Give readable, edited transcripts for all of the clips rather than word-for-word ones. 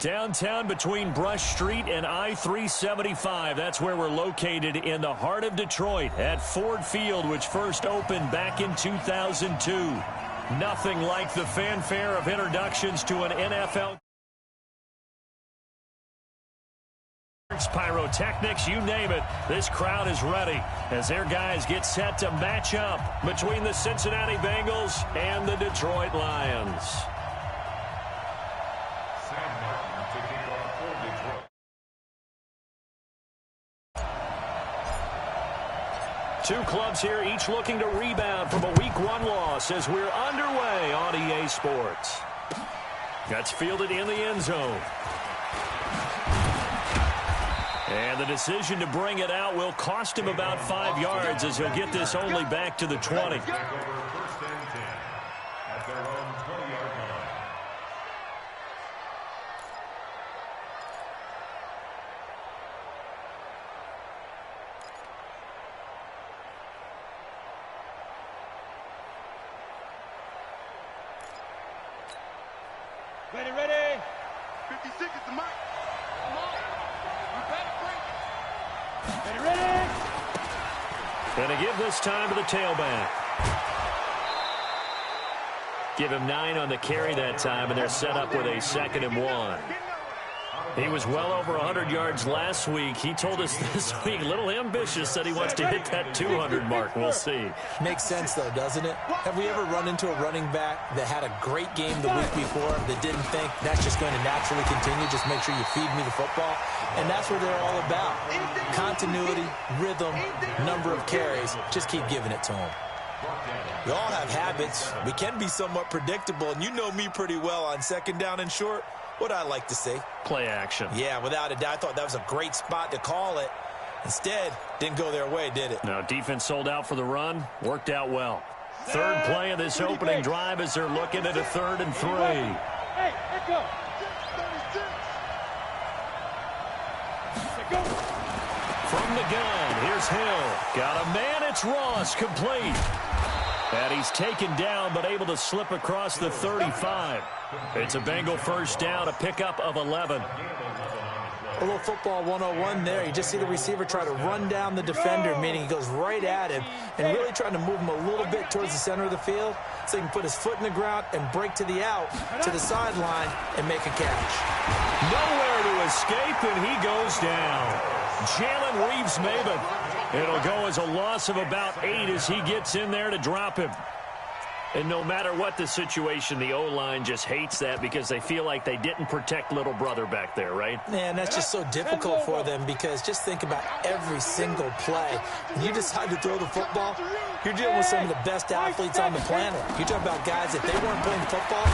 Downtown between Brush Street and I-375. That's where we're located in the heart of Detroit at Ford Field, which first opened back in 2002. Nothing like the fanfare of introductions to an NFL. Pyrotechnics, you name it, this crowd is ready as their guys get set to match up between the Cincinnati Bengals and the Detroit Lions. Two clubs here, each looking to rebound from a Week 1 loss as we're underway on EA Sports. That's fielded in the end zone. And the decision to bring it out will cost him about 5 yards as he'll get this only back to the 20. Ready. 50 seconds to mark. Come on. Ready. Going to give this time to the tailback. Give him 9 on the carry that time, and they're set up with a 2nd and 1. He was well over 100 yards last week. He told us this week, a little ambitious, said he wants to hit that 200 mark. We'll see. Makes sense, though, doesn't it? Have we ever run into a running back that had a great game the week before that didn't think that's just going to naturally continue? Just make sure you feed me the football. And that's what they're all about. Continuity, rhythm, number of carries. Just keep giving it to them. We all have habits. We can be somewhat predictable, and you know me pretty well on 2nd down and short. What I like to say? Play action. Yeah, without a doubt. I thought that was a great spot to call it. Instead, didn't go their way, did it? No, defense sold out for the run. Worked out well. Third play of this opening drive as they're looking at a 3rd and 3. Hey, let's go. From the gun, here's Hill. Got a man, it's Ross, complete. And he's taken down, but able to slip across the 35. It's a Bengal first down, a pickup of 11. A little football 101 there. You just see the receiver try to run down the defender, meaning he goes right at him and really trying to move him a little bit towards the center of the field so he can put his foot in the ground and break to the out, to the sideline, and make a catch. Nowhere to escape, and he goes down. Jalen Reeves-Maybin. It'll go as a loss of about 8 as he gets in there to drop him. And no matter what the situation, the O-line just hates that because they feel like they didn't protect little brother back there, right? Man, that's just so difficult for them because just think about every single play. When you decide to throw the football, you're dealing with some of the best athletes on the planet. You're talking about guys, if they weren't playing football,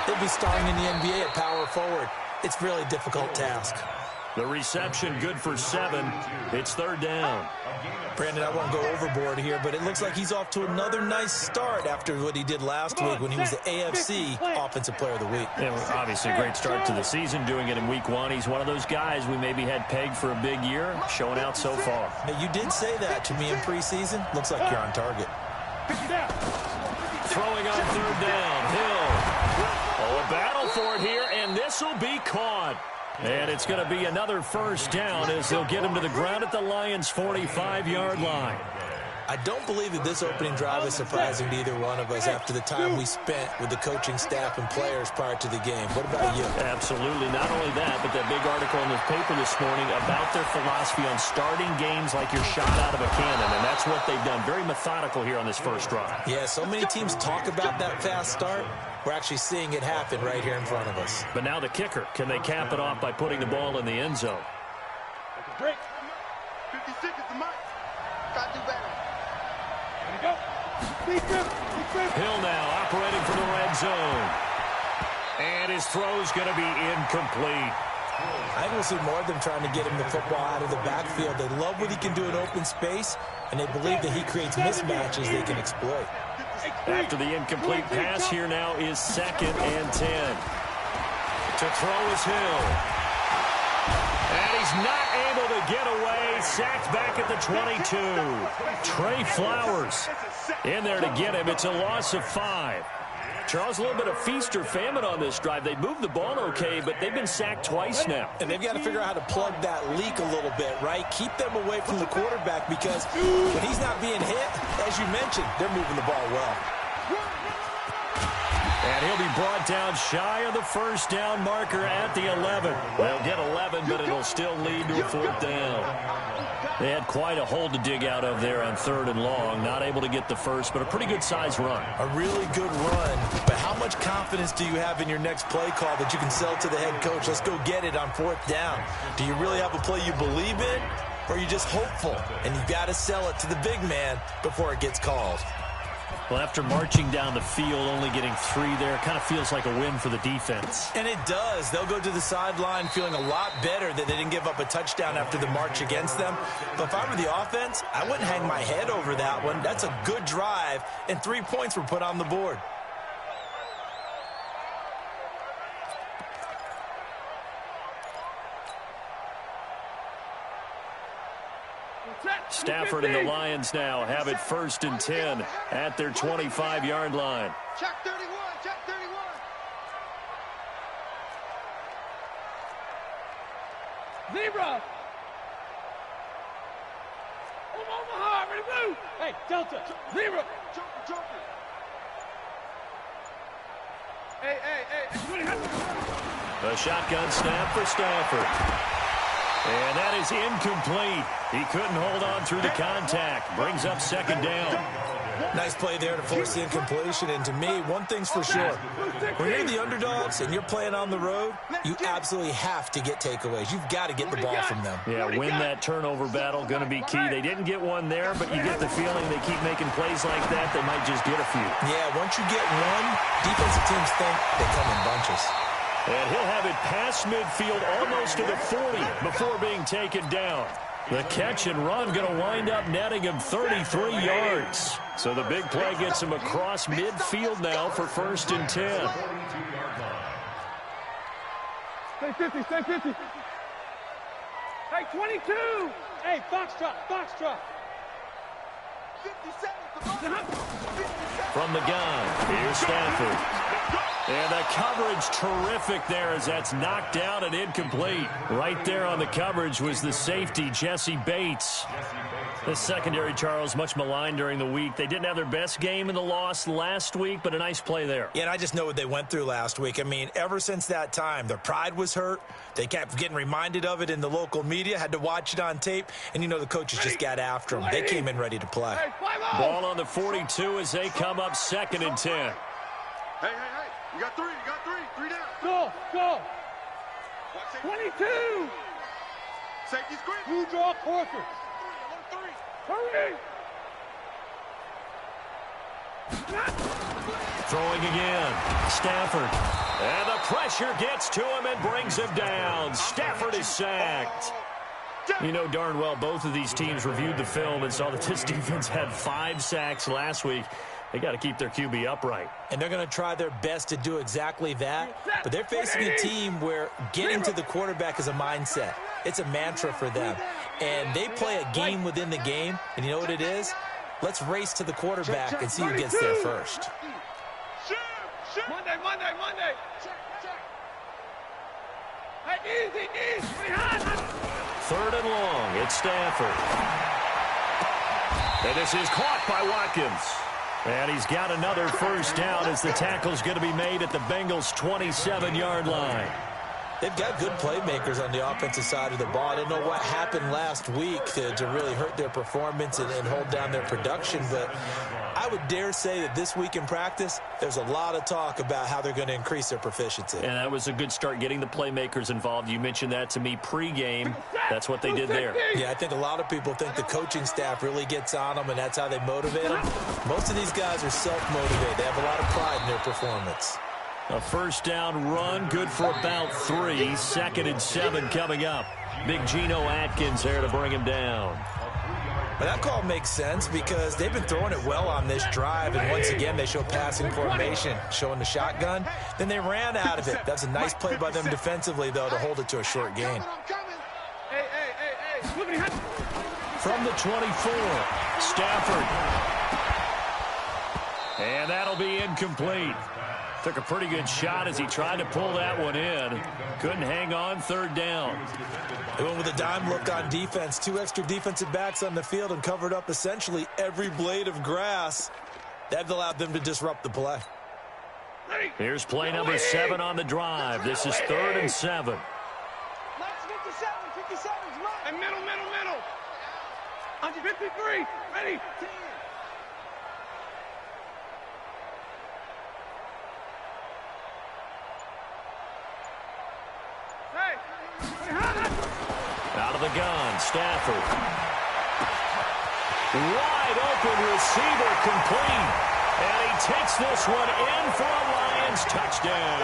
they'd be starting in the NBA at power forward. It's a really difficult task. The reception good for 7. It's 3rd down. Brandon, I won't go overboard here, but it looks like he's off to another nice start after what he did last week when he was the AFC Offensive Player of the Week. Yeah, obviously a great start to the season, doing it in Week 1. He's one of those guys we maybe had pegged for a big year, showing out so far. Now, you did say that to me in preseason. Looks like you're on target. Throwing on 3rd down, Hill. Oh, a battle for it here, and this will be caught. And it's going to be another first down as they'll get him to the ground at the Lions' 45-yard line. I don't believe that this opening drive is surprising to either one of us after the time we spent with the coaching staff and players prior to the game. What about you? Absolutely. Not only that, but that big article in the paper this morning about their philosophy on starting games like you're shot out of a cannon, and that's what they've done. Very methodical here on this first drive. Yeah, so many teams talk about that fast start. We're actually seeing it happen right here in front of us. But now the kicker. Can they cap it off by putting the ball in the end zone? Break. 50 seconds to mark. Got to do better. Hill now operating for the red zone. And his throw's going to be incomplete. I think we'll see more of them trying to get him the football out of the backfield. They love what he can do in open space, and they believe that he creates mismatches they can exploit. After the incomplete pass, here now is 2nd and 10. To throw is Hill. And he's not able to get away. Sacked back at the 22. Trey Flowers in there to get him. It's a loss of 5. Charles, a little bit of feast or famine on this drive. They moved the ball okay, but they've been sacked twice now. And they've got to figure out how to plug that leak a little bit, right? Keep them away from the quarterback because when he's not being hit, as you mentioned, they're moving the ball well. And he'll be brought down shy of the first down marker at the 11. They'll get 11, but it'll still lead to a fourth down. They had quite a hole to dig out of there on 3rd and long. Not able to get the first, but a pretty good-sized run. A really good run, but how much confidence do you have in your next play call that you can sell to the head coach? Let's go get it on 4th down. Do you really have a play you believe in, or are you just hopeful? And you've got to sell it to the big man before it gets called. Well, after marching down the field, only getting 3 there, kind of feels like a win for the defense. And it does. They'll go to the sideline feeling a lot better that they didn't give up a touchdown after the march against them. But if I were the offense, I wouldn't hang my head over that one. That's a good drive, and 3 points were put on the board. Stafford and the Lions now have it 1st and 10 at their 25-yard line. Check 31, check 31. Zebra. Omaha, ready to move. Hey, Delta, Zebra. Joker. Hey. A shotgun snap for Stafford. And that is incomplete. He couldn't hold on through the contact. Brings up 2nd down. Nice play there to force the incompletion. And to me, one thing's for sure. When you're the underdogs and you're playing on the road, you absolutely have to get takeaways. You've got to get the ball from them. Yeah, win that turnover battle, going to be key. They didn't get one there, but you get the feeling they keep making plays like that, they might just get a few. Yeah, once you get one, defensive teams think they come in bunches. And he'll have it past midfield almost to the 40 before being taken down. The catch and run going to wind up netting him 33 yards. So the big play gets him across midfield now for 1st and 10. Stay 50, stay 50. Hey, 22. Hey, Foxtrot. 57. From the gun, here's Stafford. And the coverage terrific there as that's knocked out and incomplete. Right there on the coverage was the safety, Jesse Bates. The secondary, Charles, much maligned during the week. They didn't have their best game in the loss last week, but a nice play there. Yeah, and I just know what they went through last week. I mean, ever since that time, their pride was hurt. They kept getting reminded of it in the local media, had to watch it on tape, and you know the coaches just got after them. They came in ready to play. Ball on the 42 as they come up 2nd and 10. Hey. You got 3 down. Go. 22. Safety screen. You draw Corker. 3. Hurry. Throwing again. Stafford. And the pressure gets to him and brings him down. Stafford is sacked. You know darn well both of these teams reviewed the film and saw that this defense had 5 sacks last week. They got to keep their QB upright. And they're going to try their best to do exactly that. But they're facing a team where getting to the quarterback is a mindset. It's a mantra for them. And they play a game within the game. And you know what it is? Let's race to the quarterback and see who gets there first. Monday. Hey, easy. 3rd and long. It's Stafford. And this is caught by Watkins. And he's got another 1st down as the tackle's going to be made at the Bengals' 27-yard line. They've got good playmakers on the offensive side of the ball. I don't know what happened last week to really hurt their performance and hold down their production, but I would dare say that this week in practice, there's a lot of talk about how they're going to increase their proficiency. And that was a good start getting the playmakers involved. You mentioned that to me pregame. That's what they did there. Yeah, I think a lot of people think the coaching staff really gets on them, and that's how they motivate them. Most of these guys are self-motivated. They have a lot of pride in their performance. A 1st down run, good for about 3. 2nd and 7 coming up. Big Geno Atkins there to bring him down. But that call makes sense because they've been throwing it well on this drive, and once again they show passing formation, showing the shotgun. Then they ran out of it. That's a nice play by them defensively, though, to hold it to a short gain. Hey. From the 24, Stafford. And that'll be incomplete. Took a pretty good shot as he tried to pull that one in. Couldn't hang on, third down. They went with a dime look on defense. 2 extra defensive backs on the field and covered up essentially every blade of grass. That allowed them to disrupt the play. Here's play number 7 on the drive. This is 3rd and 7. 57's right. And middle. 53, ready. 10. Out of the gun, Stafford. Wide open receiver, complete. And he takes this one in for a Lions touchdown.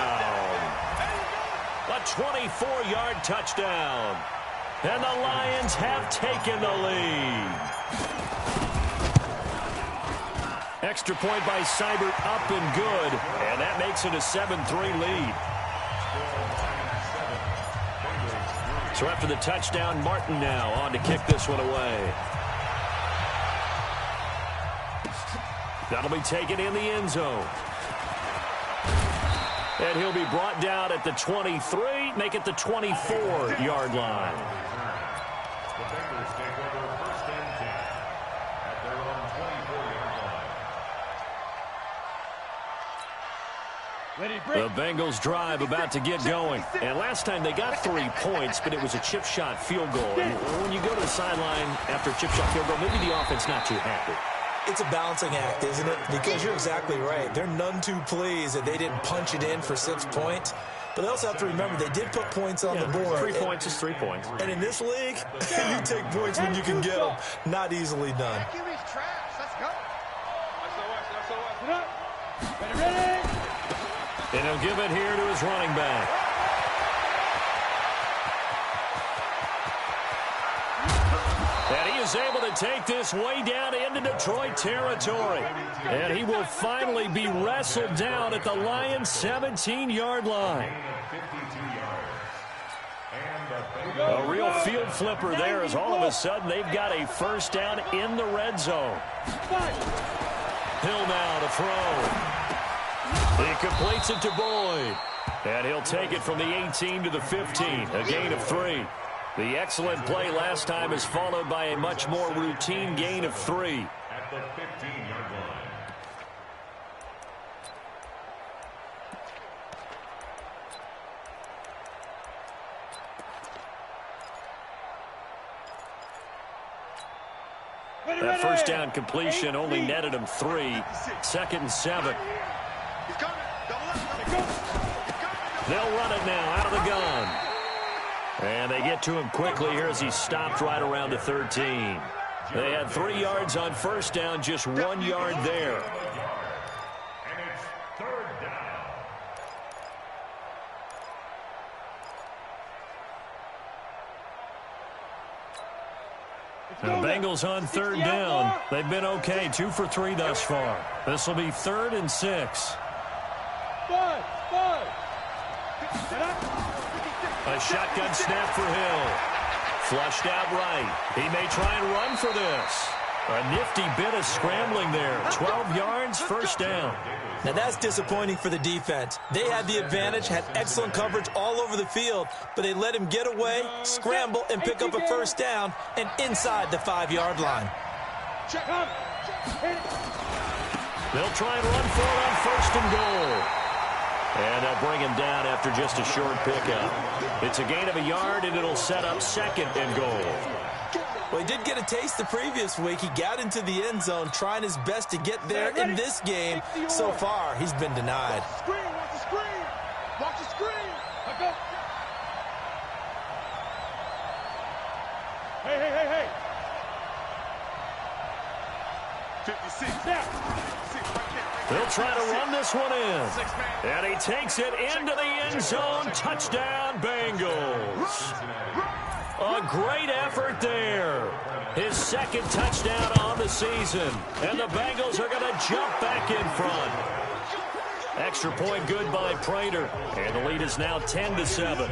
A 24-yard touchdown. And the Lions have taken the lead. Extra point by Seibert, up and good. And that makes it a 7-3 lead. So after the touchdown, Martin now on to kick this one away. That'll be taken in the end zone. And he'll be brought down at the 23, make it the 24-yard line. The Bengals take over 1st and 10 at their own 24-yard line. The Bengals drive about to get going. And last time they got 3 points, but it was a chip shot field goal. And when you go to the sideline after a chip shot field goal, maybe the offense not too happy. It's a balancing act, isn't it? Because you're exactly right. They're none too pleased that they didn't punch it in for 6 points. But they also have to remember they did put points on the board. 3 points is 3 points. And in this league, you take points when you can get them. Not easily done. And he'll give it here to his running back. And he is able to take this way down into Detroit territory. And he will finally be wrestled down at the Lions' 17-yard line. A real field flipper there as all of a sudden they've got a first down in the red zone. Hill now to throw. He completes it to Boyd. And he'll take it from the 18 to the 15, a gain of 3. The excellent play last time is followed by a much more routine gain of 3. At the 15-yard line. That first down completion only netted him 3. 2nd and 7. They'll run it now out of the gun. And they get to him quickly here as he stopped right around the 13. They had 3 yards on first down, just 1 yard there. And it's 3rd down. The Bengals on 3rd down. They've been okay, 2 for 3 thus far. This will be 3rd and 6. A shotgun snap for Hill. Flushed out right. He may try and run for this. A nifty bit of scrambling there. 12 yards, first down. Now that's disappointing for the defense. They had the advantage, had excellent coverage all over the field, but they let him get away, scramble, and pick up a first down, and inside the 5-yard line. They'll try and run for it on 1st and goal. And they'll bring him down after just a short pickup. It's a gain of a yard, and it'll set up 2nd and goal. Well, he did get a taste the previous week. He got into the end zone, trying his best to get there in this game. So far, he's been denied. Watch the screen. Watch the screen. Hey. 56. They'll try to run this one in. And he takes it into the end zone. Touchdown, Bengals. A great effort there. His 2nd touchdown on the season. And the Bengals are going to jump back in front. Extra point good by Prater. And the lead is now 10-7.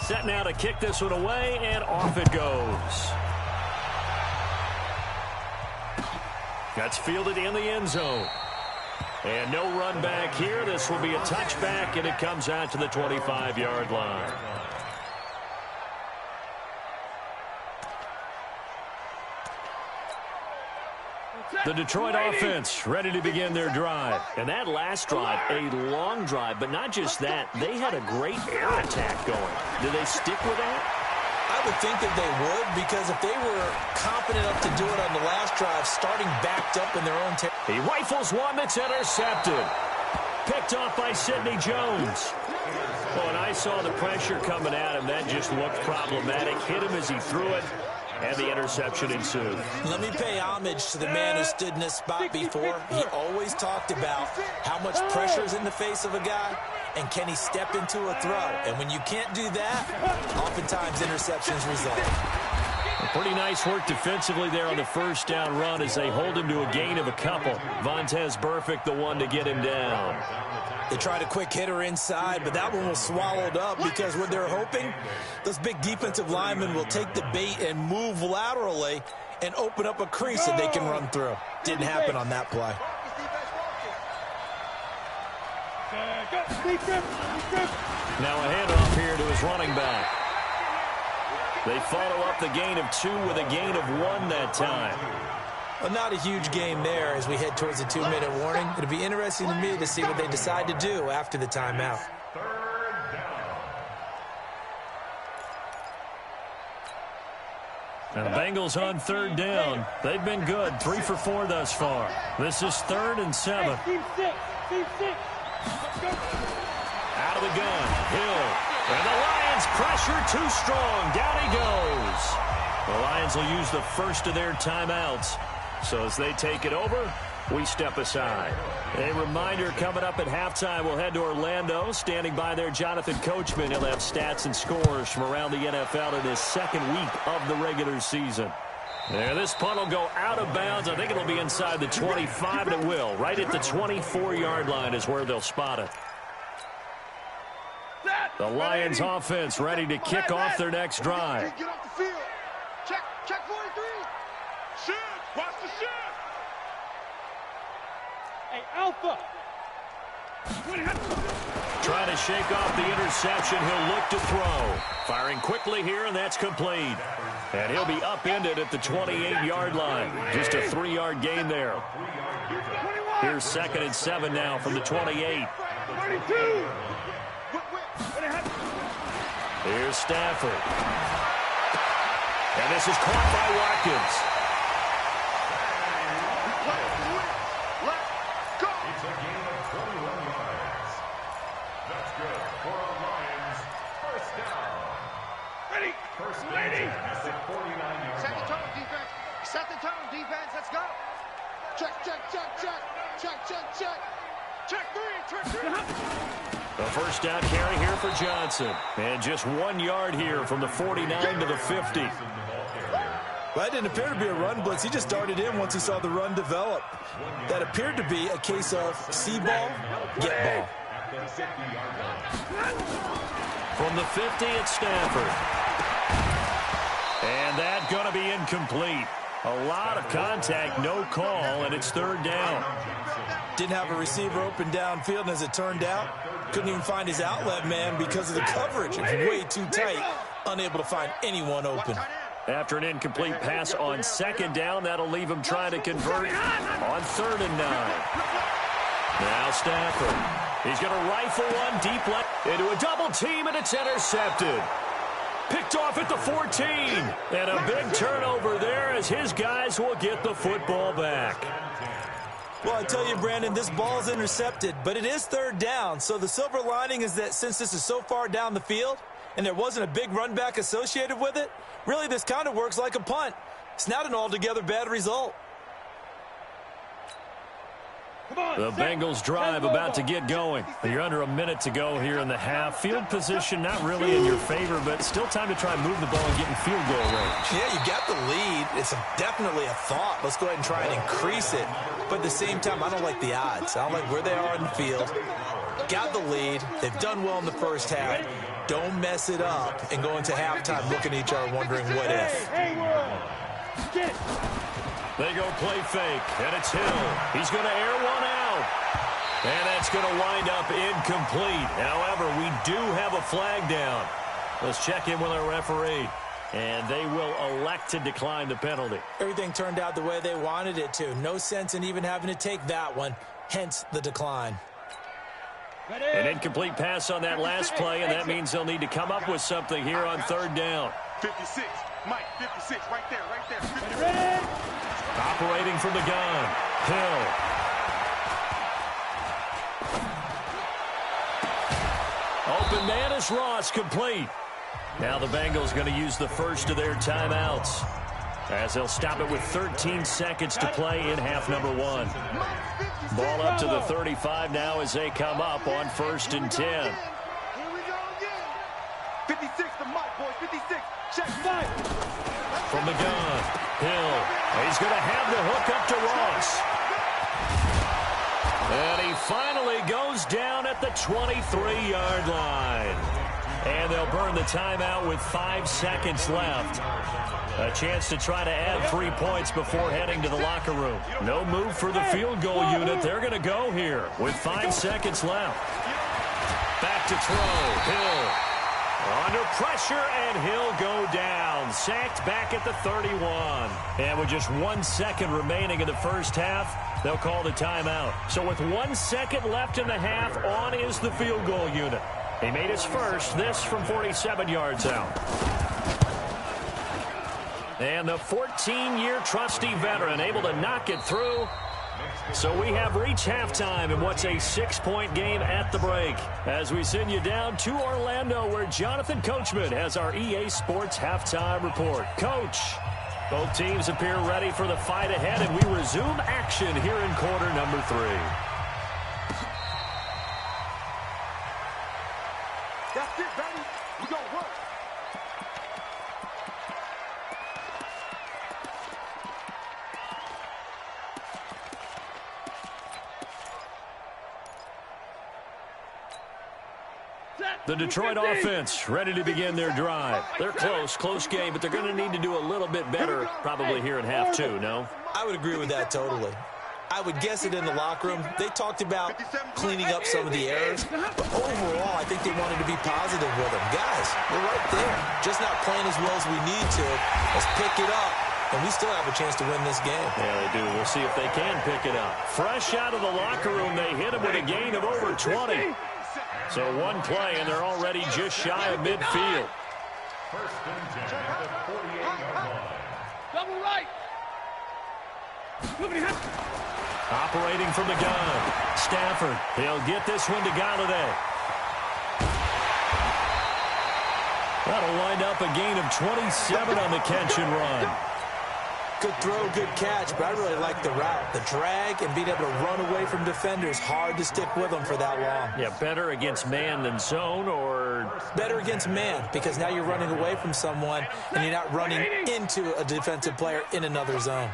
Set now to kick this one away, and off it goes. That's fielded in the end zone. And no run back here. This will be a touchback, and it comes out to the 25-yard line. The Detroit offense ready to begin their drive. And that last drive, a long drive, but not just that. They had a great air attack going. Did they stick with that? I would think that they would, because if they were confident enough to do it on the last drive, starting backed up in their own territory. He rifles one that's intercepted. Picked off by Sidney Jones. Oh, and I saw the pressure coming at him. That just looked problematic. Hit him as he threw it, and the interception ensued. Let me pay homage to the man who stood in this spot before. He always talked about how much pressure is in the face of a guy, and can he step into a throw. And when you can't do that, oftentimes interceptions result. Pretty nice work defensively there on the first down run as they hold him to a gain of a couple. Vontaze Burfict, the one to get him down. They tried a quick hitter inside, but that one was swallowed up because what they're hoping, those big defensive linemen will take the bait and move laterally and open up a crease that they can run through. Didn't happen on that play. Now a handoff here to his running back. They follow up the gain of 2 with a gain of 1 that time. Well, not a huge game there as we head towards the 2-minute warning. It'll be interesting to me to see what they decide to do after the timeout. And the Bengals on 3rd down. They've been good, 3 for 4 thus far. This is 3rd and 7. Team 6. Team 6. Out of the gun, Hill. And the Lions pressure too strong. Down he goes. The Lions will use the first of their timeouts. So as they take it over, we step aside. A reminder coming up at halftime, we'll head to Orlando. Standing by there, Jonathan Coachman. He'll have stats and scores from around the NFL in his second week of the regular season. And this punt will go out of bounds. I think it'll be inside the 25, and it will. Right at the 24-yard line is where they'll spot it. The Lions offense ready to kick off their next drive. Get off the field. Check 43. Shift. Watch the shift. Hey, Alpha. Trying to shake off the interception. He'll look to throw. Firing quickly here, and that's complete. And he'll be upended at the 28-yard line. Just a 3-yard gain there. Here's 2nd and 7 now from the 28. 32. Here's Stafford. And this is caught by Watkins. Let's go. It's a gain of 21 yards. That's good for the Lions. First down. Ready. First down at the 49-yard Set the line. tone, defense. Set the tone, defense. Let's go. Check. Check 3. The first down carry here for Johnson. And just 1 yard here from the 49 to the 50. Well, that didn't appear to be a run blitz. He just darted in once he saw the run develop. That appeared to be a case of see ball, get ball. From the 50, it's Stafford. And that's going to be incomplete. A lot of contact, no call, and it's 3rd down. Didn't have a receiver open downfield, and as it turned out, couldn't even find his outlet man because of the coverage. It was way too tight, unable to find anyone open. After an incomplete pass on 2nd down, that'll leave him trying to convert on 3rd and 9. Now Stafford. He's going to rifle one deep left into a double team, and it's intercepted. Picked off at the 14. And a big turnover there as his guys will get the football back. Well, I tell you, Brandon, this ball's intercepted, but it is 3rd down. So the silver lining is that since this is so far down the field and there wasn't a big run back associated with it, really this kind of works like a punt. It's not an altogether bad result. The Bengals drive about to get going. You're under a minute to go here in the half. Field position not really in your favor, but still time to try and move the ball and get in field goal range. Yeah, you got the lead. It's definitely a thought. Let's go ahead and try and increase it. But at the same time, I don't like the odds. I don't like where they are in the field. Got the lead. They've done well in the first half. Don't mess it up and go into halftime looking at each other wondering what if. They go play fake, and it's Hill. He's going to air one out. And that's going to wind up incomplete. However, we do have a flag down. Let's check in with our referee. And they will elect to decline the penalty. Everything turned out the way they wanted it to. No sense in even having to take that one, hence the decline. An incomplete pass on that last play, and that means they'll need to come up with something here on third down. 56, Mike, 56, right there, right there. 56. Ready? Operating from the gun, Hill. Open man is Ross, complete. Now the Bengals going to use the first of their timeouts as they'll stop it with 13 seconds to play in half number one. Ball up to the 35 now as they come up on 1st and 10. Here we go again. 56 to Mike, boys, 56. Check. Fight. From the gun, Hill. He's going to have the hook up to Ross. And he finally goes down at the 23-yard line. And they'll burn the timeout with 5 seconds left. A chance to try to add 3 points before heading to the locker room. No move for the field goal unit. They're going to go here with 5 seconds left. Back to throw. Hill under pressure, and he'll go down. Sacked back at the 31. And with just 1 second remaining in the first half, they'll call the timeout. So with 1 second left in the half, on is the field goal unit. He made his first, this from 47 yards out. And the 14-year trusty veteran able to knock it through. So we have reached halftime in what's a 6-point game at the break. As we send you down to Orlando, where Jonathan Coachman has our EA Sports halftime report. Coach, both teams appear ready for the fight ahead, and we resume action here in quarter number 3. That's it, baby. We gonna work. The Detroit offense ready to begin their drive. They're close game, but they're going to need to do a little bit better probably here in half 2, no? I would agree with that totally. I would guess it in the locker room. They talked about cleaning up some of the errors, but overall, I think they wanted to be positive with them. Guys, we're right there. Just not playing as well as we need to. Let's pick it up, and we still have a chance to win this game. Yeah, they do. We'll see if they can pick it up. Fresh out of the locker room, they hit him with a gain of over 20. So 1 play, and they're already just shy of midfield. 1st and 10 at the 48-yard line. Double right. Operating from the gun, Stafford. He'll get this one to Galladay. That'll wind up a gain of 27 on the catch and run. Good throw, good catch, but I really like the route. The drag and being able to run away from defenders, hard to stick with them for that long. Yeah, better against man than zone, or better against man, because now you're running away from someone and you're not running into a defensive player in another zone.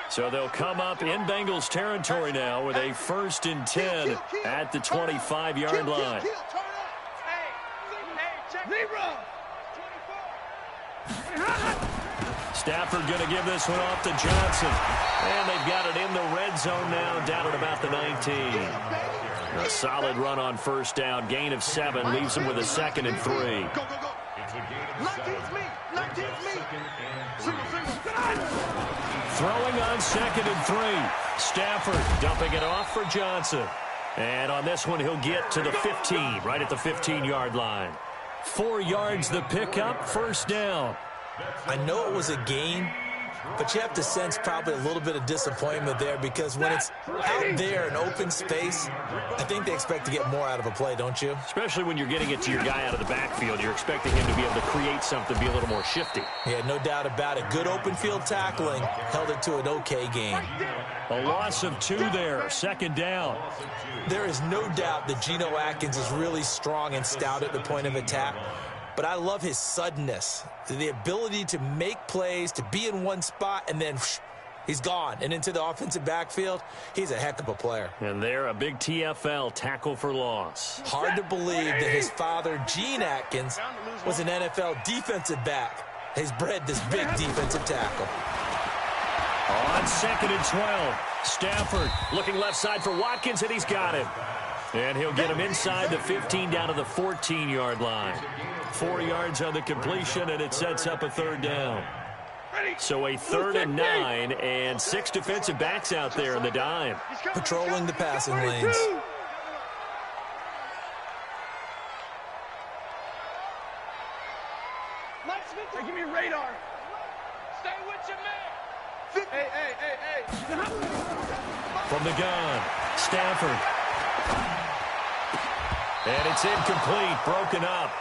So they'll come up in Bengals territory now with a 1st and 10 at the 25-yard line. Stafford going to give this one off to Johnson. And they've got it in the red zone now, down at about the 19. A solid run on 1st down. Gain of 7 leaves them with a 2nd and 3. Go, go, go. It's a gain of 19's me. 19's me. Throwing on 2nd and 3. Stafford dumping it off for Johnson. And on this one, he'll get to the 15, right at the 15-yard line. 4 yards the pickup, 1st down. I know it was a gain, but you have to sense probably a little bit of disappointment there, because when it's out there in open space, I think they expect to get more out of a play, don't you? Especially when you're getting it to your guy out of the backfield. You're expecting him to be able to create something, be a little more shifty. Yeah, no doubt about it. Good open field tackling held it to an okay gain. A loss of 2 there, 2nd down. There is no doubt that Geno Atkins is really strong and stout at the point of attack, but I love his suddenness, the ability to make plays, to be in one spot, and then He's gone. And into the offensive backfield, he's a heck of a player. And there, a big TFL, tackle for loss. Hard to believe that his father, Gene Atkins, was an NFL defensive back. He's bred this big defensive tackle. On 2nd and 12, Stafford looking left side for Watkins, and he's got him. And he'll get him inside the 15 down to the 14-yard line. 4 yards on the completion, and it sets up a 3rd down. So a 3rd and 9, and 6 defensive backs out there in the dime. Patrolling the passing lanes. Hey, give me radar. Stay with your man. Hey. From the gun, Stafford. And it's incomplete, broken up.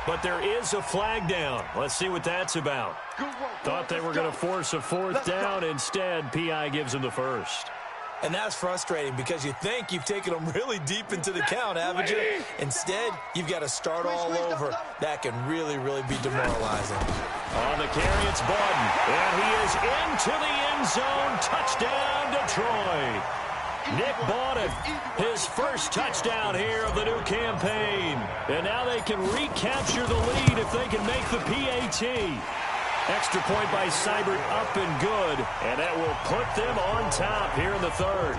But there is a flag down. Let's see what that's about. Thought they were going to force a 4th down. Instead, P.I. gives them the 1st. And that's frustrating because you think you've taken them really deep into the count, haven't you? Instead, you've got to start all over. That can really, really be demoralizing. On the carry, it's Bawden. And he is into the end zone. Touchdown, Detroit. Nick Bawden, his first touchdown here of the new campaign. And now they can recapture the lead if they can make the PAT. Extra point by Seibert, up and good. And that will put them on top here in the 3rd.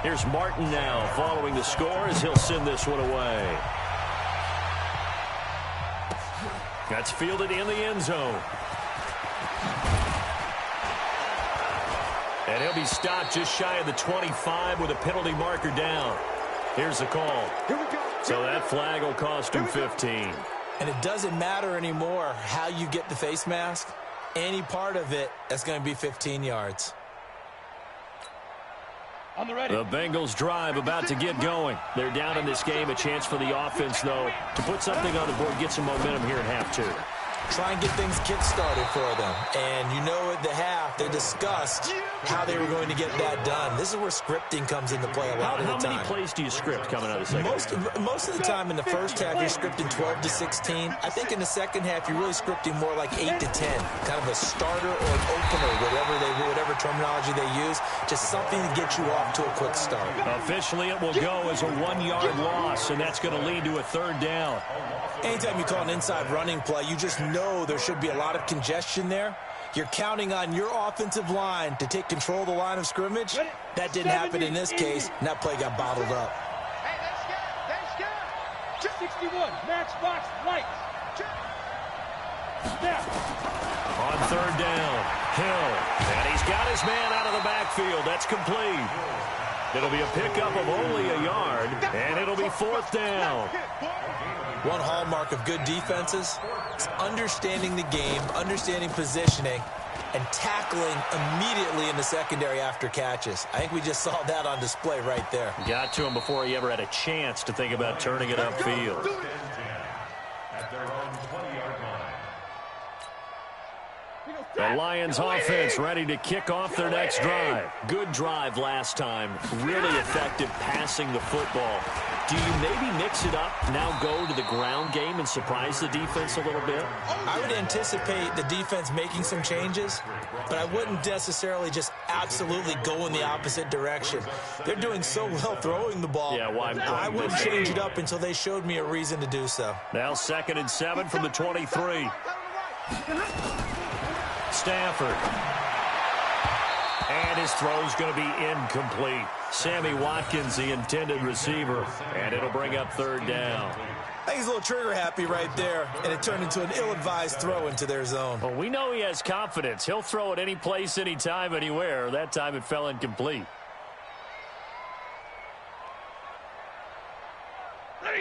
Here's Martin now following the score as he'll send this one away. That's fielded in the end zone. And he'll be stopped just shy of the 25 with a penalty marker down. Here's the call. So that flag will cost him 15. And it doesn't matter anymore how you get the face mask. Any part of it, that's going to be 15 yards. On the ready. The Bengals drive about to get going. They're down in this game. A chance for the offense, though, to put something on the board, get some momentum here in half 2. Try and get things kick-started for them. And you know at the half, they discussed how they were going to get that done. This is where scripting comes into play a lot of the time. How many plays do you script coming out of the second? Most of the time in the first half, you're scripting 12 to 16. I think in the second half, you're really scripting more like 8 to 10. Kind of a starter or an opener, whatever terminology they use. Just something to get you off to a quick start. Officially, it will go as a 1-yard loss, and that's going to lead to a 3rd down. Anytime you call an inside running play, you just know there should be a lot of congestion there. You're counting on your offensive line to take control of the line of scrimmage. That didn't happen in this case, and that play got bottled up. Hey, that's good. 61, matchbox lights. Snap. On 3rd down, Hill. And he's got his man out of the backfield. That's complete. It'll be a pickup of only a yard, and it'll be 4th down. One hallmark of good defenses is understanding the game, understanding positioning, and tackling immediately in the secondary after catches. I think we just saw that on display right there. Got to him before he ever had a chance to think about turning it upfield. At their own 20-yard line. The Lions offense ready to kick off their next drive. Good drive last time. Really effective passing the football. Do you maybe mix it up, now go to the ground game and surprise the defense a little bit? I would anticipate the defense making some changes, but I wouldn't necessarily just absolutely go in the opposite direction. They're doing so well throwing the ball. Yeah, why I wouldn't change it up until they showed me a reason to do so. Now 2nd and 7 from the 23. Stafford. And his throw's going to be incomplete. Sammy Watkins, the intended receiver, and it'll bring up 3rd down. I think he's a little trigger happy right there, and it turned into an ill-advised throw into their zone. Well, we know he has confidence. He'll throw it any place, anytime, anywhere. That time it fell incomplete.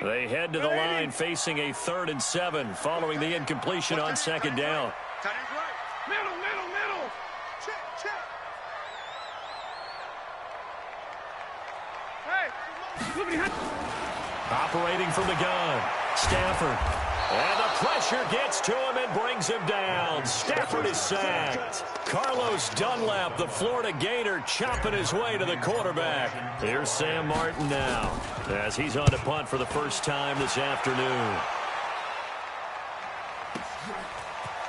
They head to the line facing a 3rd and 7 following the incompletion on 2nd down. Middle. Check. Hey. Operating from the gun, Stafford. And the pressure gets to him and brings him down. Stafford is sacked. Carlos Dunlap, the Florida Gator, chopping his way to the quarterback. Here's Sam Martin now as he's on to punt for the first time this afternoon.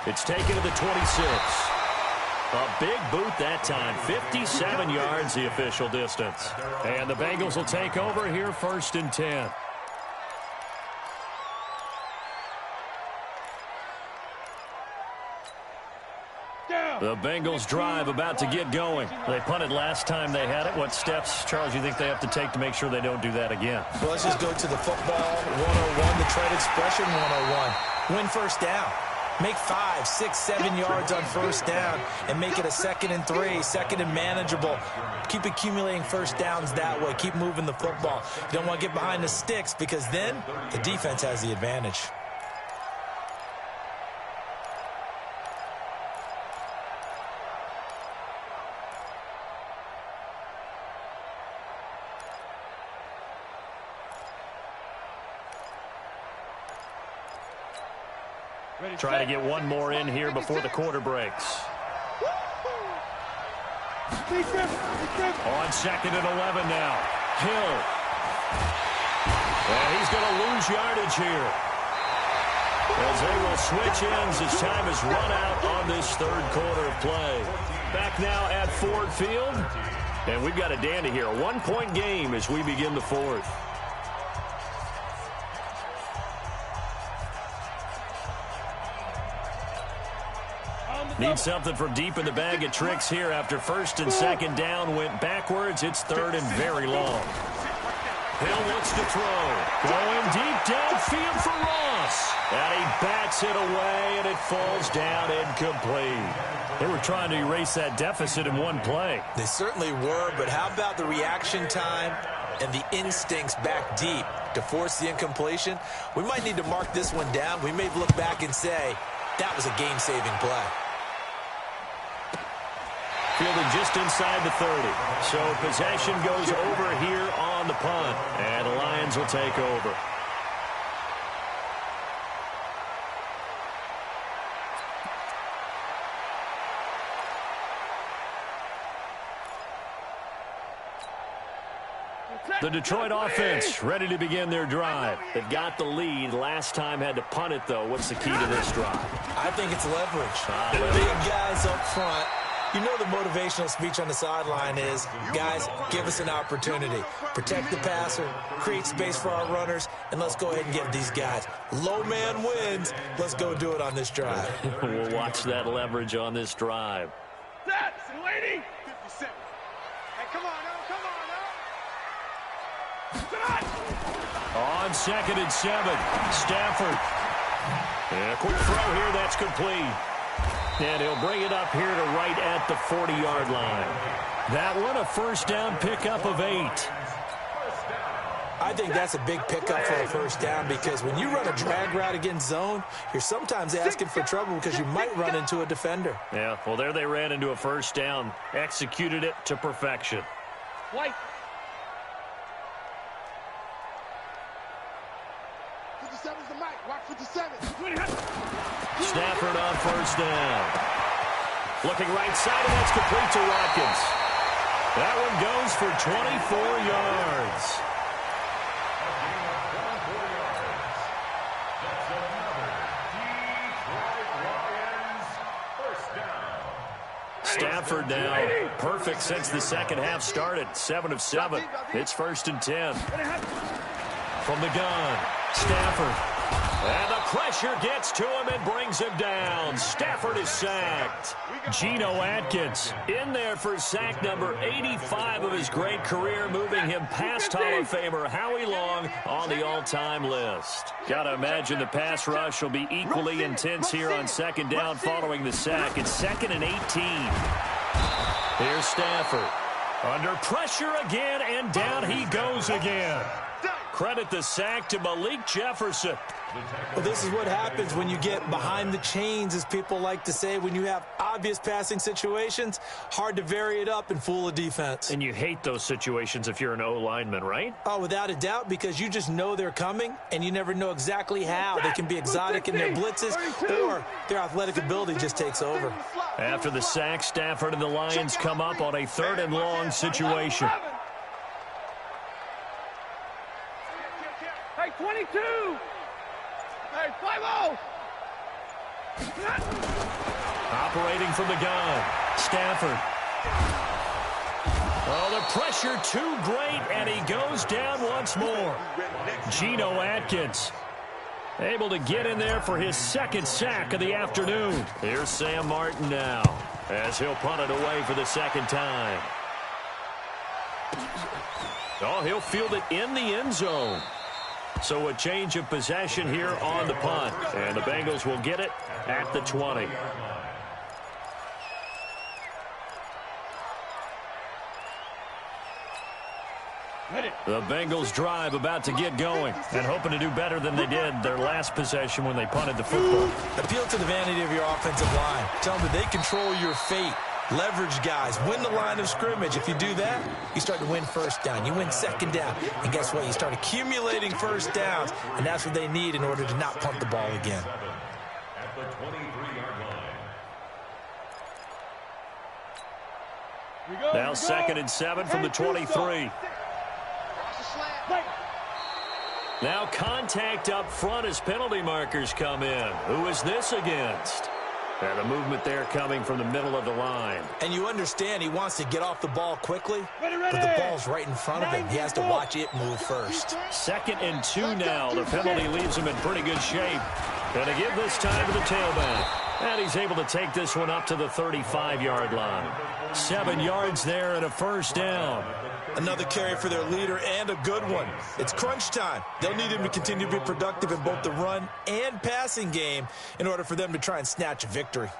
It's taken to the 26. A big boot that time. 57 yards the official distance. And the Bengals will take over here 1st and 10. The Bengals drive about to get going. They punted last time they had it. What steps, Charles, you think they have to take to make sure they don't do that again? Well, let's just go to the football 101, the trade expression 101. Win first down. Make 5, 6, 7 yards on first down and make it a 2nd and 3, 2nd and manageable. Keep accumulating first downs that way. Keep moving the football. You don't want to get behind the sticks because then the defense has the advantage. Try to get one more in here before the quarter breaks. On 2nd and 11 now. Hill. And he's going to lose yardage here. As they will switch ends as time has run out on this 3rd quarter of play. Back now at Ford Field. And we've got a dandy here. A 1-point game as we begin the 4th. Need something from deep in the bag of tricks here after 1st and 2nd down went backwards. It's 3rd and very long. Hill looks to throw. Going deep downfield for Ross. And he bats it away, and it falls down incomplete. They were trying to erase that deficit in one play. They certainly were, but how about the reaction time and the instincts back deep to force the incompletion? We might need to mark this one down. We may look back and say, that was a game-saving play. Fielded just inside the 30. So possession goes over here on the punt. And the Lions will take over. The Detroit offense ready to begin their drive. They've got the lead. Last time had to punt it, though. What's the key to this drive? I think it's leverage. The big guys up front. You know the motivational speech on the sideline is, guys, give us an opportunity. Protect the passer, create space for our runners, and let's go ahead and give these guys. Low man wins. Let's go do it on this drive. We'll watch that leverage on this drive. That's lady. 57. Hey, come on now, come on now. On 2nd and 7, Stafford. And a quick throw here, that's complete. And he'll bring it up here to right at the 40-yard line. That one a first down pickup of 8. I think that's a big pickup for a first down because when you run a drag route against zone, you're sometimes asking for trouble because you might run into a defender. Yeah, well, there they ran into a first down. Executed it to perfection. White. 57's the mic. Watch 57. Stafford on first down. Looking right side, and that's complete to Watkins. That one goes for 24 yards. Stafford now perfect since the second half started. 7 of 7. It's 1st and 10. From the gun, Stafford. And the pressure gets to him and brings him down. Stafford is sacked. Geno Atkins in there for sack number 85 of his great career, moving him past Hall of Famer Howie Long on the all-time list. Got to imagine the pass rush will be equally intense here on 2nd down following the sack. It's 2nd and 18. Here's Stafford. Under pressure again, and down he goes again. Credit the sack to Malik Jefferson. Well, this is what happens when you get behind the chains, as people like to say. When you have obvious passing situations, hard to vary it up and fool a defense. And you hate those situations if you're an O-lineman, right? Oh, without a doubt, because you just know they're coming, and you never know exactly how. They can be exotic in their blitzes, or their athletic ability just takes over. After the sack, Stafford and the Lions come up on a 3rd and long situation. Hey, 22. Hey, 5-0. Operating from the gun, Stafford. Oh, the pressure too great, and he goes down once more. Geno Atkins able to get in there for his second sack of the afternoon. Here's Sam Martin now as he'll punt it away for the second time. Oh, he'll field it in the end zone. So a change of possession here on the punt. And the Bengals will get it at the 20. The Bengals drive about to get going and hoping to do better than they did their last possession when they punted the football. Appeal to the vanity of your offensive line. Tell them that they control your fate. Leverage guys. Win the line of scrimmage. If you do that, you start to win first down. You win second down. And guess what? You start accumulating first downs. And that's what they need in order to not punt the ball again. At the 23-yard line. Now 2nd and 7 from the 23. Now contact up front as penalty markers come in. Who is this against? And a movement there coming from the middle of the line. And you understand he wants to get off the ball quickly, but the ball's right in front of him. He has to watch it move first. 2nd and 2 now. The penalty leaves him in pretty good shape. Going to give this time to the tailback. And he's able to take this one up to the 35-yard line. 7 yards there and a first down. Another carry for their leader and a good one. It's crunch time. They'll need him to continue to be productive in both the run and passing game in order for them to try and snatch a victory.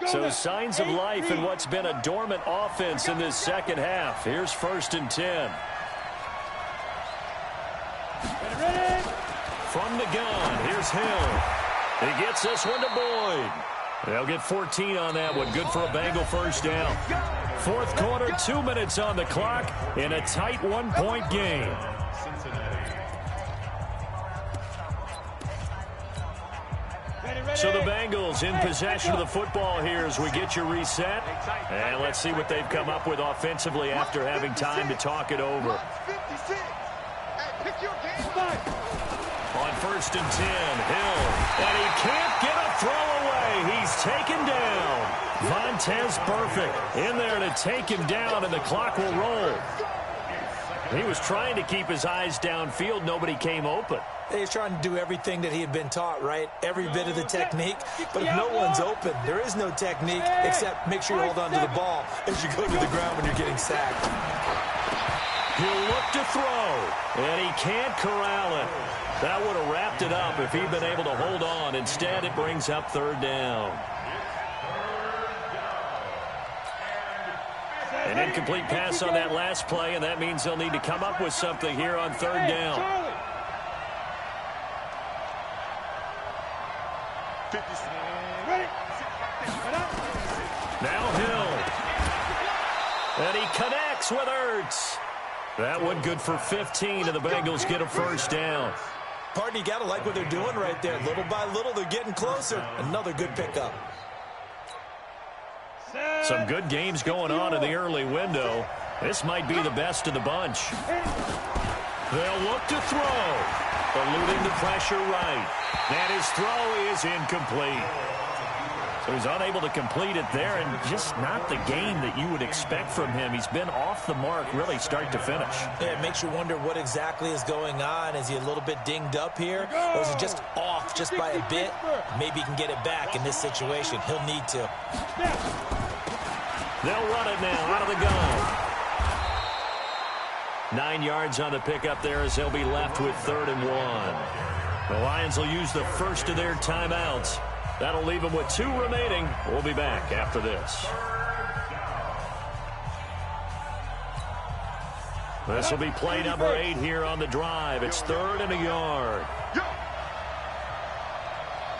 So signs of life in what's been a dormant offense in this second half. Here's 1st and 10. From the gun, here's Hill. He gets this one to Boyd. They'll get 14 on that one. Good for a Bengal first down. 4th quarter, 2 minutes on the clock in a tight 1-point game. So the Bengals in possession of the football here as we get you reset. And let's see what they've come up with offensively after having time to talk it over. On 1st and 10, Hill. And he can't get a throw away. He's taken down. Vontaze Burfict in there to take him down, and the clock will roll. He was trying to keep his eyes downfield. Nobody came open. He's trying to do everything that he had been taught, right? Every bit of the technique. But if no one's open, there is no technique except make sure you hold on to the ball as you go to the ground when you're getting sacked. He'll look to throw, and he can't corral it. That would have wrapped it up if he'd been able to hold on. Instead, it brings up 3rd down. An incomplete pass on that last play, and that means they'll need to come up with something here on 3rd down. Now Hill. And he connects with Ertz. That one good for 15, and the Bengals get a first down. Pardon, you got to like what they're doing right there. Little by little, they're getting closer. Another good pickup. Some good games going on in the early window. This might be the best of the bunch. They'll look to throw. Eluding the pressure right. And his throw is incomplete. So he's unable to complete it there, and just not the game that you would expect from him. He's been off the mark really start to finish. Yeah, it makes you wonder what exactly is going on. Is he a little bit dinged up here, or is he just off just by a bit? Maybe he can get it back in this situation. He'll need to. They'll run it now out of the gun. 9 yards on the pickup there as they'll be left with 3rd and 1. The Lions will use the first of their timeouts. That'll leave them with 2 remaining. We'll be back after this. This will be play number 8 here on the drive. It's 3rd and a yard.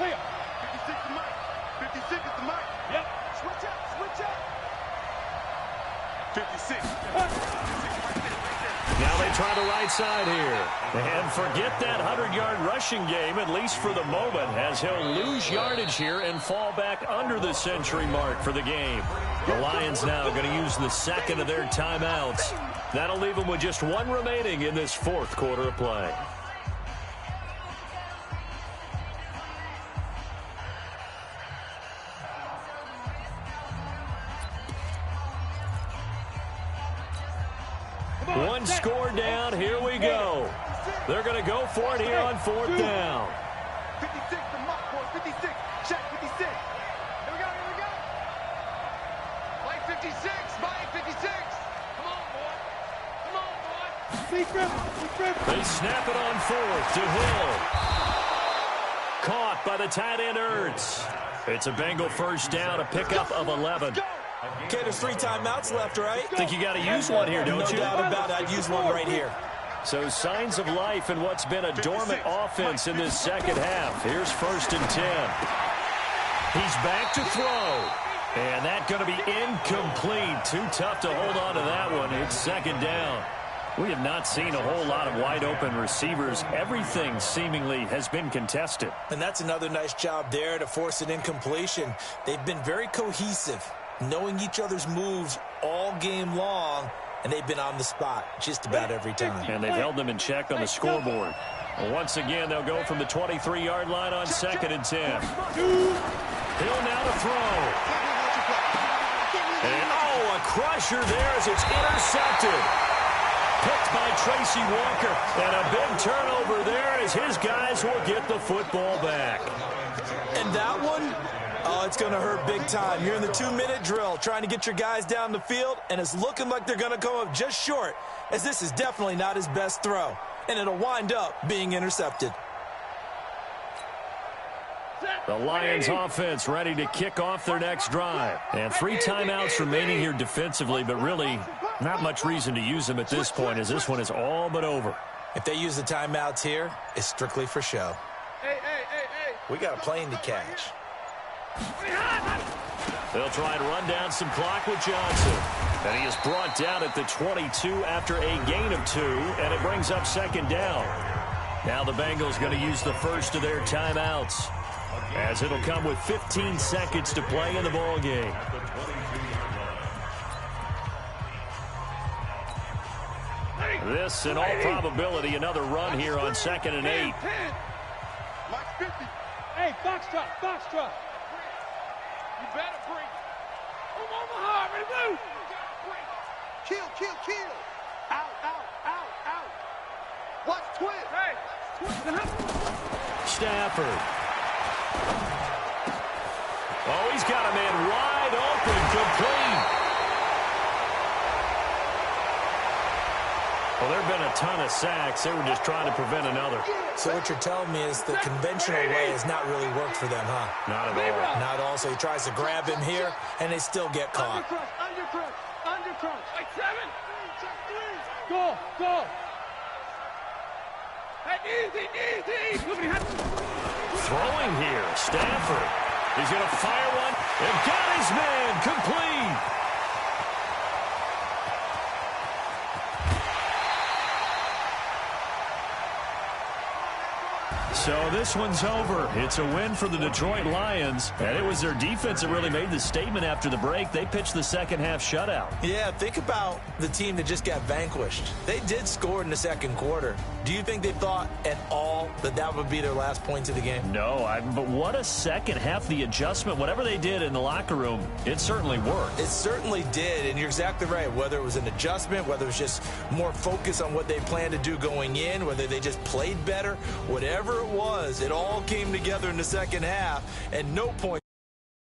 56 the mic. 56 is the mic. Yep. Switch up. 56. Now they try the right side here. And forget that 100-yard rushing game, at least for the moment, as he'll lose yardage here and fall back under the century mark for the game. The Lions now going to use the second of their timeouts. That'll leave them with just one remaining in this fourth quarter of play. One score down. Here we go. They're going to go for it here on fourth down. 56 to Mark, boy. 56. Check 56. Here we go. Here we go. Mike 56. Mike 56. Come on, boy. Come on, boy. They snap it on fourth to Hill. Caught by the tight end Ertz. It's a Bengal first down, a pickup of 11. Okay, there's 3 timeouts left, right? Think you got to use one here, don't you? No doubt about it. I'd use one right here. So signs of life in what's been a dormant offense in this second half. Here's 1st and 10. He's back to throw. And that's going to be incomplete. Too tough to hold on to that one. It's 2nd down. We have not seen a whole lot of wide-open receivers. Everything seemingly has been contested. And that's another nice job there to force an incompletion. They've been very cohesive, knowing each other's moves all game long, and they've been on the spot just about every time. And they've held them in check on the scoreboard. Once again, they'll go from the 23-yard line on 2nd and 10. Hill now to throw. And, oh, a crusher there as it's intercepted. Picked by Tracy Walker. And a big turnover there as his guys will get the football back. And that one, oh, it's going to hurt big time. You're in the 2-minute drill trying to get your guys down the field, and it's looking like they're going to come up just short, as this is definitely not his best throw. And it'll wind up being intercepted. The Lions offense ready to kick off their next drive. And 3 timeouts remaining here defensively, but really not much reason to use them at this point as this one is all but over. If they use the timeouts here, it's strictly for show. Hey. We got a plane to catch. They'll try and run down some clock with Johnson. And he is brought down at the 22 after a gain of 2, and it brings up 2nd down. Now the Bengals going to use the first of their timeouts, as it'll come with 15 seconds to play in the ball game. This, in all probability, another run here on 2nd and 8. Mike's 50. Hey, Foxtrot. You better break. Come on, Omaha, ready to move. Kill. Out. Watch twist. Hey. Stafford. Oh, he's got a man wide open, complete. Well, there have been a ton of sacks. They were just trying to prevent another. So what you're telling me is the conventional way has not really worked for them, huh? Not at all. Not all. So he tries to grab him here, and they still get caught. Undercrunch. Like 7. Go. Hey, easy. Throwing here, Stafford. He's going to fire one and got his man complete. So this one's over. It's a win for the Detroit Lions, and it was their defense that really made the statement after the break. They pitched the second half shutout. Yeah, think about the team that just got vanquished. They did score in the second quarter. Do you think they thought at all that that would be their last points of the game? No, but what a second half. The adjustment, whatever they did in the locker room, it certainly worked. It certainly did, and you're exactly right. Whether it was an adjustment, whether it was just more focus on what they planned to do going in, whether they just played better, whatever it was, it all came together in the second half, and no point